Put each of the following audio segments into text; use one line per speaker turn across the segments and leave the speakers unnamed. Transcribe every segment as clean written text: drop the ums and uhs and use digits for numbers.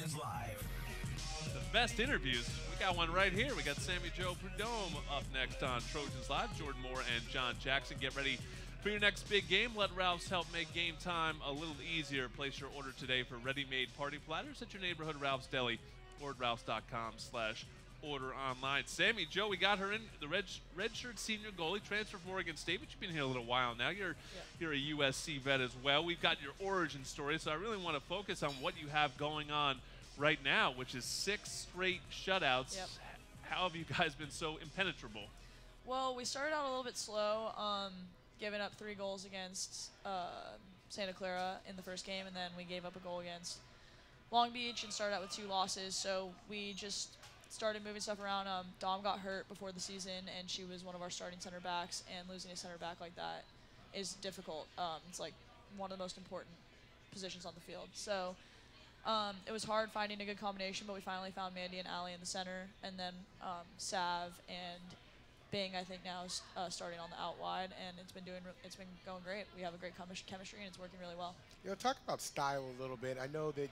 Trojans Live.
The best interviews. We got one right here. We got Sammy Joe Prudhomme up next on Trojans Live. Jordan Moore and John Jackson. Get ready for your next big game. Let Ralph's help make game time a little easier. Place your order today for ready-made party platters at your neighborhood Ralph's Deli or at ralphs.com/order online. Sammy, Joe, we got her in, the redshirt senior goalie, transfer from Oregon State, but you've been here a little while now. You're a USC vet as well. We've got your origin story, so I really want to focus on what you have going on right now, which is 6 straight shutouts.
Yep.
How have you guys been so impenetrable?
Well, we started out a little bit slow, giving up 3 goals against Santa Clara in the first game, and then we gave up a goal against Long Beach and started out with 2 losses. So we just started moving stuff around. Dom got hurt before the season, and she was one of our starting center backs, and losing a center back like that is difficult. It's like one of the most important positions on the field. So it was hard finding a good combination, but we finally found Mandy and Allie in the center, and then Sav and Bing, I think, now is starting on the out wide, and it's been going great. We have a great chemistry, and it's working really well.
Talk about style a little bit. I know that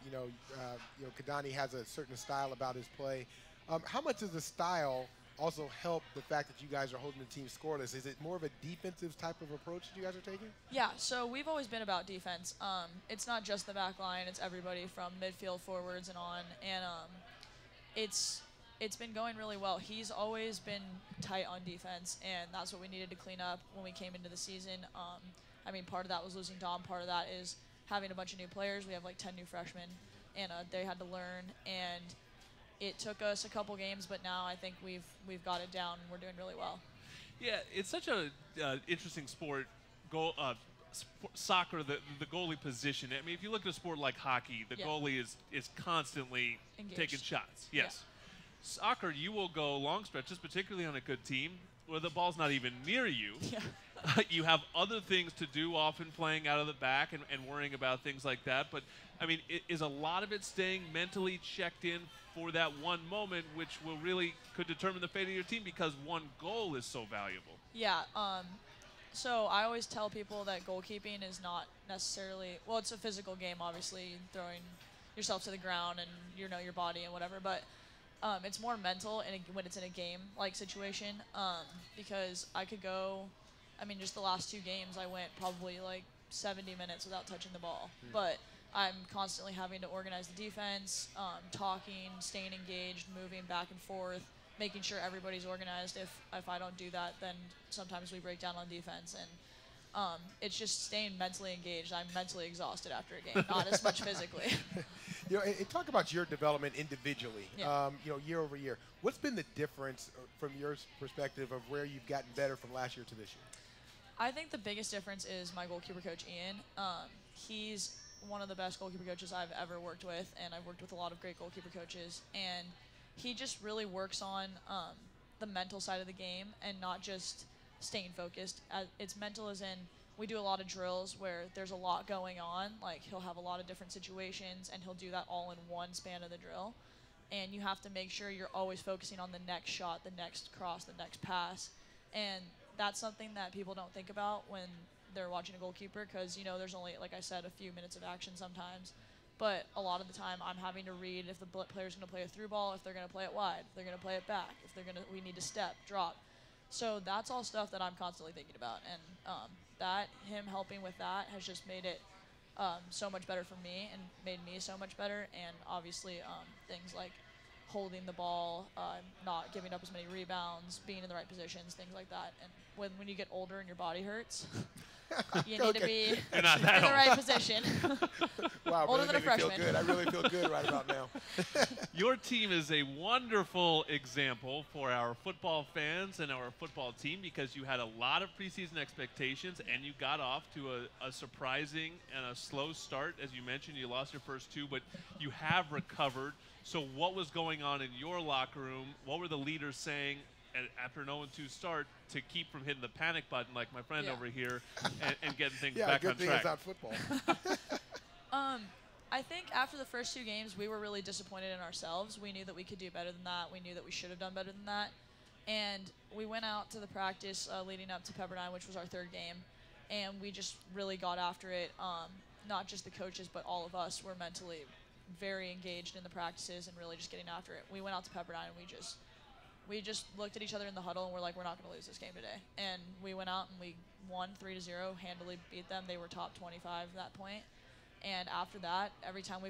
Kadani has a certain style about his play. How much does the style also help the fact that you guys are holding the team scoreless? Is it more of a defensive type of approach that you guys are taking?
Yeah, so we've always been about defense. It's not just the back line, it's everybody from midfield forwards and on, and it's been going really well. He's always been tight on defense, and that's what we needed to clean up when we came into the season. I mean, part of that was losing Dom, part of that is having a bunch of new players. We have like 10 new freshmen, and they had to learn, and it took us a couple games, but now I think we've got it down, and we're doing really well.
Yeah, it's such a interesting sport. Soccer, the goalie position. I mean, if you look at a sport like hockey, the goalie is constantly
engaged,
taking shots. Yes.
Yeah.
Soccer, you will go long stretches, particularly on a good team, where the ball's not even near you.
Yeah.
You have other things to do, often playing out of the back and worrying about things like that. But, I mean, is a lot of it staying mentally checked in for that one moment, which could determine the fate of your team because one goal is so valuable?
Yeah. So I always tell people that goalkeeping is not necessarily, well, it's a physical game, obviously, throwing yourself to the ground and your body and whatever, but it's more mental when it's in a game-like situation, because I could go, I mean, just the last 2 games, I went probably like 70 minutes without touching the ball. But I'm constantly having to organize the defense, talking, staying engaged, moving back and forth, making sure everybody's organized. If I don't do that, then sometimes we break down on defense, and it's just staying mentally engaged. I'm mentally exhausted after a game, not as much physically.
And talk about your development individually,
Yeah.
year over year. What's been the difference from your perspective of where you've gotten better from last year to this year?
I think the biggest difference is my goalkeeper coach, Ian. He's one of the best goalkeeper coaches I've ever worked with, and I've worked with a lot of great goalkeeper coaches. And he just really works on the mental side of the game and not just staying focused. It's mental as in we do a lot of drills where there's a lot going on. Like, he'll have a lot of different situations, and he'll do that all in one span of the drill. And you have to make sure you're always focusing on the next shot, the next cross, the next pass. And that's something that people don't think about when they're watching a goalkeeper, because, there's only, like I said, a few minutes of action sometimes. But a lot of the time, I'm having to read if the player's going to play a through ball, if they're going to play it wide, if they're going to play it back, if we need to step, drop. So that's all stuff that I'm constantly thinking about, and him helping with that has just made it so much better for me and made me so much better. And obviously things like holding the ball, not giving up as many rebounds, being in the right positions, things like that. And when you get older and your body hurts, you need to be in the right position.
Wow,
older
really
than a
made me feel
freshman.
good. I really feel good right about now.
Your team is a wonderful example for our football fans and our football team because you had a lot of preseason expectations and you got off to a surprising and a slow start. As you mentioned, you lost your first 2, but you have recovered. So what was going on in your locker room? What were the leaders saying after an 0-2 start to keep from hitting the panic button like my friend over here and getting things back on track?
Yeah, good thing it's not football.
I think after the first 2 games, we were really disappointed in ourselves. We knew that we could do better than that. We knew that we should have done better than that. And we went out to the practice leading up to Pepperdine, which was our 3rd game, and we just really got after it. Not just the coaches, but all of us were mentally very engaged in the practices and really just getting after it. We went out to Pepperdine and we just looked at each other in the huddle and we're like, we're not going to lose this game today. And we went out and we won 3-0, handily beat them. They were top 25 at that point. And after that, every time we